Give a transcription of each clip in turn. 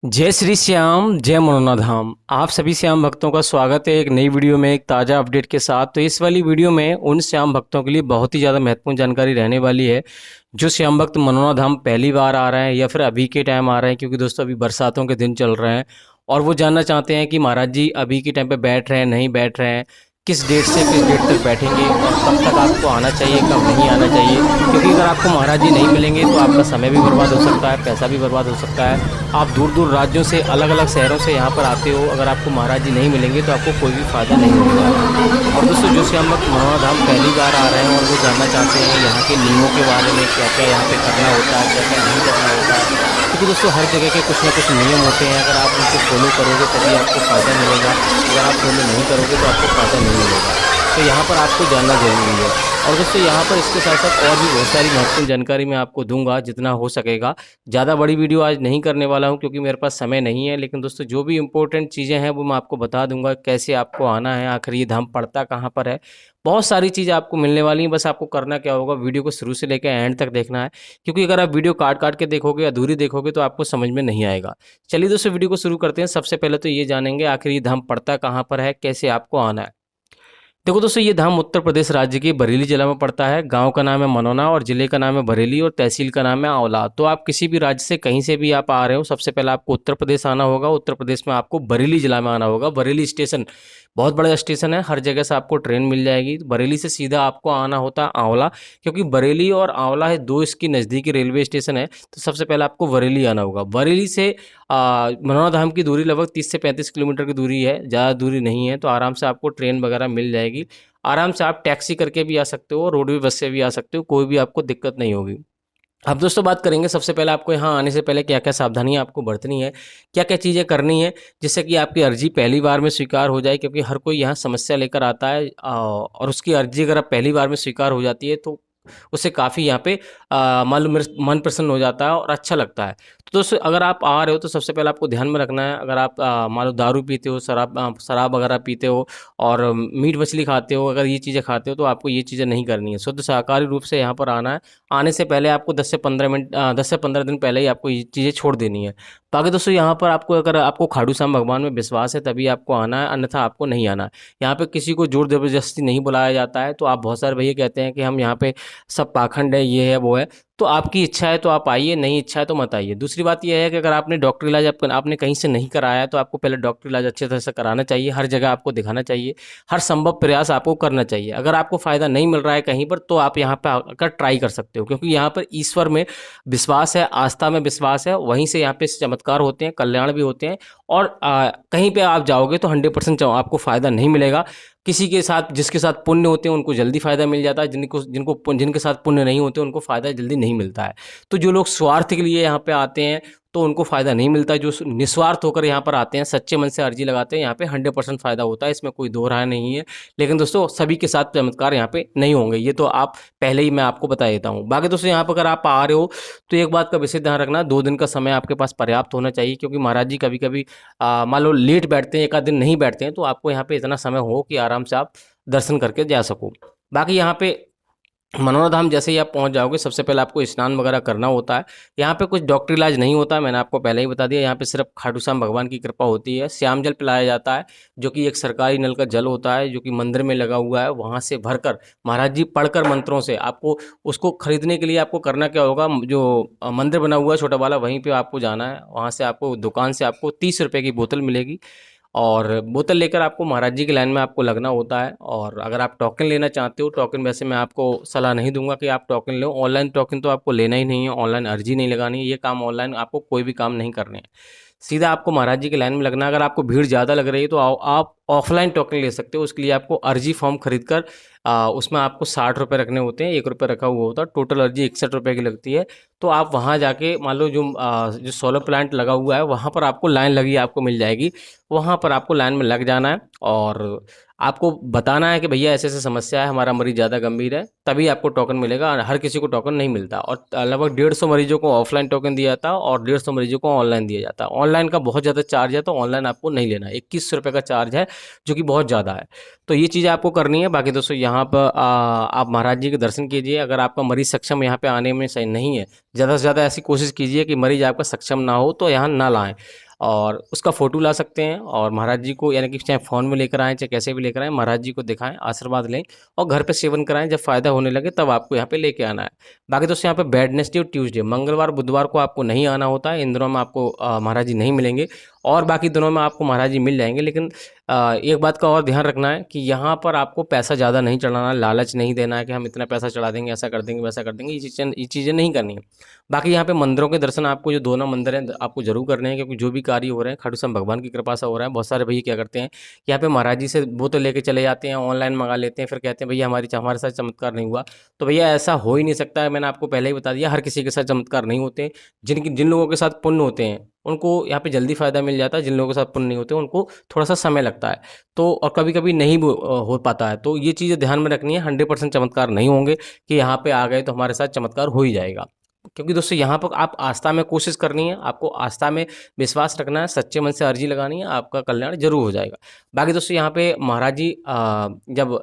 जय श्री श्याम, जय मनोना धाम। आप सभी श्याम भक्तों का स्वागत है एक नई वीडियो में, एक ताज़ा अपडेट के साथ। तो इस वाली वीडियो में उन श्याम भक्तों के लिए बहुत ही ज़्यादा महत्वपूर्ण जानकारी रहने वाली है जो श्याम भक्त मनोना धाम पहली बार आ रहे हैं या फिर अभी के टाइम आ रहे हैं, क्योंकि दोस्तों अभी बरसातों के दिन चल रहे हैं और वो जानना चाहते हैं कि महाराज जी अभी के टाइम पे बैठ रहे हैं, नहीं बैठ रहे हैं, किस डेट से किस डेट तक बैठेंगे और कब तक आपको आना चाहिए, कब नहीं आना चाहिए। क्योंकि अगर आपको महाराज जी नहीं मिलेंगे तो आपका समय भी बर्बाद हो सकता है, पैसा भी बर्बाद हो सकता है। आप दूर दूर राज्यों से, अलग अलग शहरों से यहाँ पर आते हो, अगर आपको महाराज जी नहीं मिलेंगे तो आपको कोई भी फ़ायदा नहीं होगा। और दोस्तों जो श्याम भक्त मनोना धाम पहली बार आ रहे हैं और वो जानना चाहते हैं यहाँ के नियमों के बारे में, क्या क्या यहाँ पे करना होता है, क्या क्या नहीं करना होता है। क्योंकि दोस्तों हर जगह के कुछ ना कुछ नियम होते हैं, अगर आप उनको फॉलो करोगे तभी आपको फ़ायदा मिलेगा, अगर आप फॉलो नहीं करोगे तो आपको फ़ायदा नहीं मिलेगा। तो यहाँ पर आपको जानना ज़रूरी है। और दोस्तों यहाँ पर इसके साथ साथ और भी बहुत सारी महत्वपूर्ण जानकारी मैं आपको दूंगा जितना हो सकेगा। ज़्यादा बड़ी वीडियो आज नहीं करने वाला हूँ क्योंकि मेरे पास समय नहीं है, लेकिन दोस्तों जो भी इम्पोर्टेंट चीज़ें हैं वो मैं आपको बता दूंगा, कैसे आपको आना है, आखिर ये धाम पड़ता कहाँ पर है। बहुत सारी चीज़ें आपको मिलने वाली हैं, बस आपको करना क्या होगा, वीडियो को शुरू से लेकर एंड तक देखना है। क्योंकि अगर आप वीडियो काट काट के देखोगे, अधूरी देखोगे तो आपको समझ में नहीं आएगा। चलिए दोस्तों वीडियो को शुरू करते हैं। सबसे पहले तो ये जानेंगे आखिर ये धाम पड़ता कहाँ पर है, कैसे आपको आना है। देखो दोस्तों ये धाम उत्तर प्रदेश राज्य के बरेली जिला में पड़ता है। गांव का नाम है मनोना और जिले का नाम है बरेली और तहसील का नाम है आंवला। तो आप किसी भी राज्य से कहीं से भी आप आ रहे हो, सबसे पहले आपको उत्तर प्रदेश आना होगा। उत्तर प्रदेश में आपको बरेली जिला में आना होगा। बरेली स्टेशन बहुत बड़ा स्टेशन है, हर जगह से आपको ट्रेन मिल जाएगी। बरेली से सीधा आपको आना होता है आंवला, क्योंकि बरेली और आंवला है दो इसकी नज़दीकी रेलवे स्टेशन है। तो सबसे पहले आपको बरेली आना होगा। बरेली से मनोना धाम की दूरी लगभग 30 से 35 किलोमीटर की दूरी है, ज़्यादा दूरी नहीं है। तो आराम से आपको ट्रेन वगैरह मिल जाएगी। आराम से आप टैक्सी करके भी आ सकते हो, रोडवे बस से भी आ सकते हो, कोई भी आपको दिक्कत नहीं होगी। अब दोस्तों बात करेंगे सबसे पहले आपको यहाँ आने से पहले क्या क्या सावधानियां आपको बरतनी है, क्या क्या चीज़ें करनी है जिससे कि आपकी अर्जी पहली बार में स्वीकार हो जाए। क्योंकि हर कोई यहाँ समस्या लेकर आता है और उसकी अर्जी अगर आप पहली बार में स्वीकार हो जाती है तो उससे काफ़ी यहाँ पे मालूम मन प्रसन्न हो जाता है और अच्छा लगता है। तो दोस्तों अगर आप आ रहे हो तो सबसे पहले आपको ध्यान में रखना है, अगर आप मान लो दारू पीते हो, शराब वगैरह पीते हो और मीट मछली खाते हो, अगर ये चीज़ें खाते हो तो आपको ये चीज़ें नहीं करनी है। शुद्ध शाकाहारी रूप से यहाँ पर आना है। आने से पहले आपको 10 से 15 दिन पहले ही आपको ये चीज़ें छोड़ देनी है। बाकी दोस्तों यहाँ पर आपको, अगर आपको खाटू श्याम भगवान में विश्वास है तभी आपको आना है, अन्यथा आपको नहीं आना है। यहाँ पे किसी को जोर ज़बरदस्ती नहीं बुलाया जाता है। तो आप बहुत सारे भैया कहते हैं कि हम यहाँ पे सब पाखंड है, ये है, वो है। तो आपकी इच्छा है तो आप आइए, नहीं इच्छा है तो मत आइए। दूसरी बात यह है कि अगर आपने डॉक्टर इलाज आपने कहीं से नहीं कराया है तो आपको पहले डॉक्टर इलाज अच्छे तरह से कराना चाहिए, हर जगह आपको दिखाना चाहिए, हर संभव प्रयास आपको करना चाहिए। अगर आपको फ़ायदा नहीं मिल रहा है कहीं पर तो आप यहाँ पर आकर ट्राई कर सकते हो, क्योंकि यहाँ पर ईश्वर में विश्वास है, आस्था में विश्वास है, वहीं से यहाँ पे चमत्कार होते हैं, कल्याण भी होते हैं। और कहीं पे आप जाओगे तो 100% आपको फ़ायदा नहीं मिलेगा। किसी के साथ, जिसके साथ पुण्य होते हैं उनको जल्दी फ़ायदा मिल जाता है, जिनके साथ पुण्य नहीं होते उनको फ़ायदा जल्दी नहीं मिलता है। तो जो लोग स्वार्थ के लिए यहाँ पे आते हैं तो उनको फ़ायदा नहीं मिलता है। जो निस्वार्थ होकर यहाँ पर आते हैं, सच्चे मन से अर्जी लगाते हैं, यहाँ पे 100% फ़ायदा होता है, इसमें कोई दो राय नहीं है। लेकिन दोस्तों सभी के साथ चमत्कार यहाँ पे नहीं होंगे, ये तो आप पहले ही मैं आपको बता देता हूँ। बाकी दोस्तों यहाँ पर अगर आप आ रहे हो तो एक बात का विशेष ध्यान रखना, 2 दिन का समय आपके पास पर्याप्त होना चाहिए। क्योंकि महाराज जी कभी कभी मान लो लेट बैठते हैं, एक आध दिन नहीं बैठते हैं, तो आपको यहाँ पे इतना समय हो कि आराम से आप दर्शन करके जा सको। बाकी यहाँ पे मनोना धाम जैसे ही आप पहुंच जाओगे सबसे पहले आपको स्नान वगैरह करना होता है। यहाँ पे कुछ डॉक्टर इलाज नहीं होता है, मैंने आपको पहले ही बता दिया। यहाँ पे सिर्फ खाटू श्याम भगवान की कृपा होती है। श्याम जल पिलाया जाता है, जो कि एक सरकारी नल का जल होता है, जो कि मंदिर में लगा हुआ है। वहाँ से भरकर महाराज जी पढ़कर मंत्रों से आपको, उसको खरीदने के लिए आपको करना क्या होगा, जो मंदिर बना हुआ है छोटा वाला, वहीं पर आपको जाना है। वहाँ से आपको दुकान से आपको 30 रुपये की बोतल मिलेगी और बोतल लेकर आपको महाराज जी की लाइन में आपको लगना होता है। और अगर आप टोकन लेना चाहते हो, टोकन वैसे मैं आपको सलाह नहीं दूंगा कि आप टोकन लो, ऑनलाइन टोकन तो आपको लेना ही नहीं है, ऑनलाइन अर्जी नहीं लगानी है। ये काम ऑनलाइन आपको कोई भी काम नहीं करने हैं, सीधा आपको महाराज जी की लाइन में लगना। अगर आपको भीड़ ज़्यादा लग रही है तो आप ऑफलाइन टोकन ले सकते हो। उसके लिए आपको अर्जी फॉर्म खरीद कर उसमें आपको 60 रुपये रखने होते हैं, 1 रुपये रखा हुआ होता है। टोटल अर्जी 61 रुपये की लगती है। तो आप वहाँ जाके, मान लो जो सोलर प्लांट लगा हुआ है वहाँ पर आपको लाइन लगी आपको मिल जाएगी। वहाँ पर आपको लाइन में लग जाना है और आपको बताना है कि भैया ऐसे ऐसे समस्या है, हमारा मरीज़ ज़्यादा गंभीर है, तभी आपको टोकन मिलेगा। हर किसी को टोकन नहीं मिलता। और लगभग 150 मरीजों को ऑफलाइन टोकन दिया जाता है और 150 मरीजों को ऑनलाइन दिया जाता है। ऑनलाइन का बहुत ज़्यादा चार्ज है, तो ऑनलाइन आपको नहीं लेना है। 21 रुपये का चार्ज है, जो कि बहुत ज़्यादा है। तो ये चीज़ें आपको करनी है। बाकी दोस्तों यहाँ पर आप महाराज जी के दर्शन कीजिए। अगर आपका मरीज़ सक्षम यहाँ पे आने में सही नहीं है, ज़्यादा से ज़्यादा ऐसी कोशिश कीजिए कि मरीज़ आपका सक्षम ना हो तो यहाँ ना लाएं। और उसका फ़ोटो ला सकते हैं और महाराज जी को यानी कि चाहे फ़ोन में लेकर आएँ, चाहे कैसे भी लेकर आएँ, महाराज जी को दिखाएँ, आशीर्वाद लें और घर पे सेवन कराएँ। जब फ़ायदा होने लगे तब आपको यहाँ पे लेके आना है। बाकी दोस्तों यहाँ पे वेडनेसडे और ट्यूसडे, मंगलवार, बुधवार को आपको नहीं आना होता है। इन दिनों में आपको महाराज जी नहीं मिलेंगे और बाकी दिनों में आपको महाराज जी मिल जाएँगे। लेकिन एक बात का और ध्यान रखना है कि यहाँ पर आपको पैसा ज़्यादा नहीं चढ़ाना है, लालच नहीं देना है कि हम इतना पैसा चढ़ा देंगे, ऐसा कर देंगे, वैसा कर देंगे, ये चीज़ें नहीं करनी है। बाकी यहाँ पे मंदिरों के दर्शन आपको जो दोनों मंदिर हैं आपको ज़रूर करने हैं, क्योंकि जो भी कार्य हो रहे हैं खाटू श्याम भगवान की कृपा से हो रहा है। बहुत सारे भैया क्या करते हैं, यहाँ पे महाराज जी से वो तो लेके चले जाते हैं, ऑनलाइन मंगा लेते हैं, फिर कहते हैं भैया हमारे साथ चमत्कार नहीं हुआ। तो भैया ऐसा हो ही नहीं सकता है, मैंने आपको पहले ही बता दिया, हर किसी के साथ चमत्कार नहीं होते। जिन लोगों के साथ पुण्य होते हैं उनको यहाँ पे जल्दी फ़ायदा मिल जाता है, जिन लोगों के साथ पुण्य नहीं होते उनको थोड़ा-सा समय लगता है। तो और कभी-कभी नहीं भी हो पाता है। तो ये चीज़ें ध्यान में रखनी है, 100% चमत्कार नहीं होंगे कि यहाँ पे आ गए तो हमारे साथ चमत्कार हो ही जाएगा। क्योंकि दोस्तों यहाँ पर आप आस्था में कोशिश करनी है, आपको आस्था में विश्वास रखना है, सच्चे मन से अर्जी लगानी है, आपका कल्याण ज़रूर हो जाएगा। बाकी दोस्तों यहाँ पे महाराज जी जब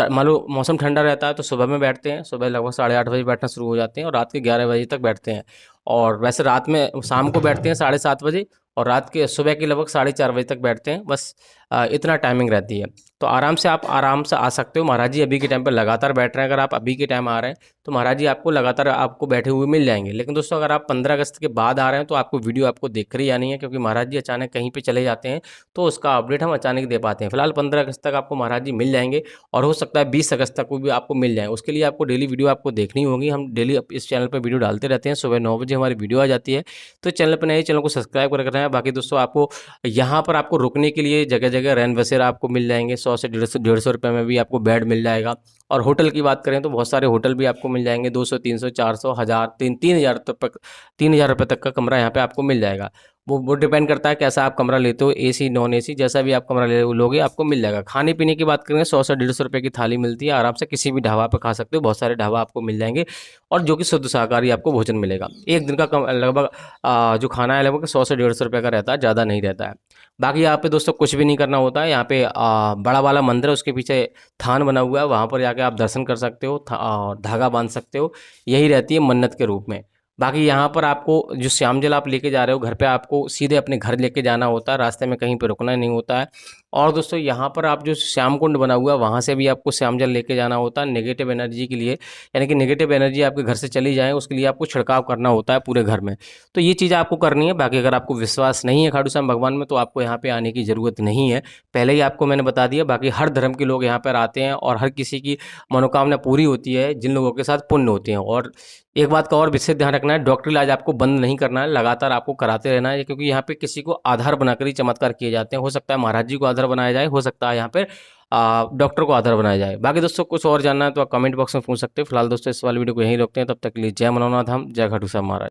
मान लो मौसम ठंडा रहता है तो सुबह में बैठते हैं, सुबह लगभग 8:30 बजे बैठना शुरू हो जाते हैं और रात के 11 बजे तक बैठते हैं। और वैसे रात में शाम को बैठते हैं 7:30 बजे और रात के सुबह के लगभग 4:30 बजे तक बैठते हैं। बस इतना टाइमिंग रहती है। तो आराम से आ सकते हो। महाराज जी अभी के टाइम पे लगातार बैठ रहे हैं। अगर आप अभी के टाइम आ रहे हैं तो महाराज जी आपको लगातार आपको बैठे हुए मिल जाएंगे। लेकिन दोस्तों अगर आप 15 अगस्त के बाद आ रहे हैं तो आपको वीडियो आपको देख कर ही आनी है, क्योंकि महाराज जी अचानक कहीं पे चले जाते हैं तो उसका अपडेट हम अचानक दे पाते हैं। फिलहाल 15 अगस्त तक आपको महाराज जी मिल जाएंगे और हो सकता है 20 अगस्त तक को भी आपको मिल जाए। उसके लिए आपको डेली वीडियो आपको देखनी होगी। हम डेली इस चैनल पर वीडियो डालते रहते हैं, सुबह 9 बजे हमारी वीडियो आ जाती है। तो चैनल पर नए, चैनल को सब्सक्राइब कर रखना है। बाकी दोस्तों आपको यहाँ पर आपको रुकने के लिए जगह जगह रैन बसेरा आपको मिल जाएंगे। 100 से 150 रुपये में भी आपको बेड मिल जाएगा। और होटल की बात करें तो बहुत सारे होटल भी आपको मिल जाएंगे। 200, 300, 400, 1000, 3,000 तक 3,000 रुपये तक का कमरा यहाँ पे आपको मिल जाएगा। वो डिपेंड करता है कैसा आप कमरा लेते हो, एसी नॉन एसी, जैसा भी आप कमरा लोगे आपको मिल जाएगा। खाने पीने की बात करें 100 से 150 रुपये की थाली मिलती है। आराम से किसी भी ढाबा पे खा सकते हो, बहुत सारे ढाबा आपको मिल जाएंगे और जो कि शुद्ध शाकाहारी आपको भोजन मिलेगा। एक दिन का लगभग जो खाना है लगभग 100 से 150 रुपये का रहता है, ज़्यादा नहीं रहता है। बाकी यहाँ पे दोस्तों कुछ भी नहीं करना होता है। यहाँ पे बड़ा वाला मंदिर है, उसके पीछे थान बना हुआ है, वहाँ पर जाके आप दर्शन कर सकते हो और धागा बांध सकते हो। यही रहती है मन्नत के रूप में। बाकी यहाँ पर आपको जो श्याम जल आप लेके जा रहे हो घर पे, आपको सीधे अपने घर लेके जाना होता है, रास्ते में कहीं पे रुकना नहीं होता है। और दोस्तों यहाँ पर आप जो श्याम कुंड बना हुआ है वहाँ से भी आपको श्याम जल लेके जाना होता है नेगेटिव एनर्जी के लिए, यानी कि नेगेटिव एनर्जी आपके घर से चली जाए उसके लिए आपको छिड़काव करना होता है पूरे घर में। तो ये चीज़ आपको करनी है। बाकी अगर आपको विश्वास नहीं है खाटू श्याम भगवान में तो आपको यहाँ पे आने की ज़रूरत नहीं है, पहले ही आपको मैंने बता दिया। बाकी हर धर्म के लोग यहाँ पर आते हैं और हर किसी की मनोकामना पूरी होती है जिन लोगों के साथ पुण्य होते हैं। और एक बात का और विशेष ध्यान रखना है, डॉक्टरी इलाज आपको बंद नहीं करना है, लगातार आपको कराते रहना है, क्योंकि यहाँ पे किसी को आधार बनाकर ही चमत्कार किए जाते हैं। हो सकता है महाराज जी को आधार बनाया जाए, हो सकता है यहाँ पे डॉक्टर को आधार बनाया जाए। बाकी दोस्तों कुछ और जानना है तो आप कमेंट बॉक्स में पूछ सकते हो। फिलहाल दोस्तों इस वाली वीडियो को यहीं रोकते हैं, तब तक के लिए जय मनोनाथ धाम, जय खाटू श्याम महाराज।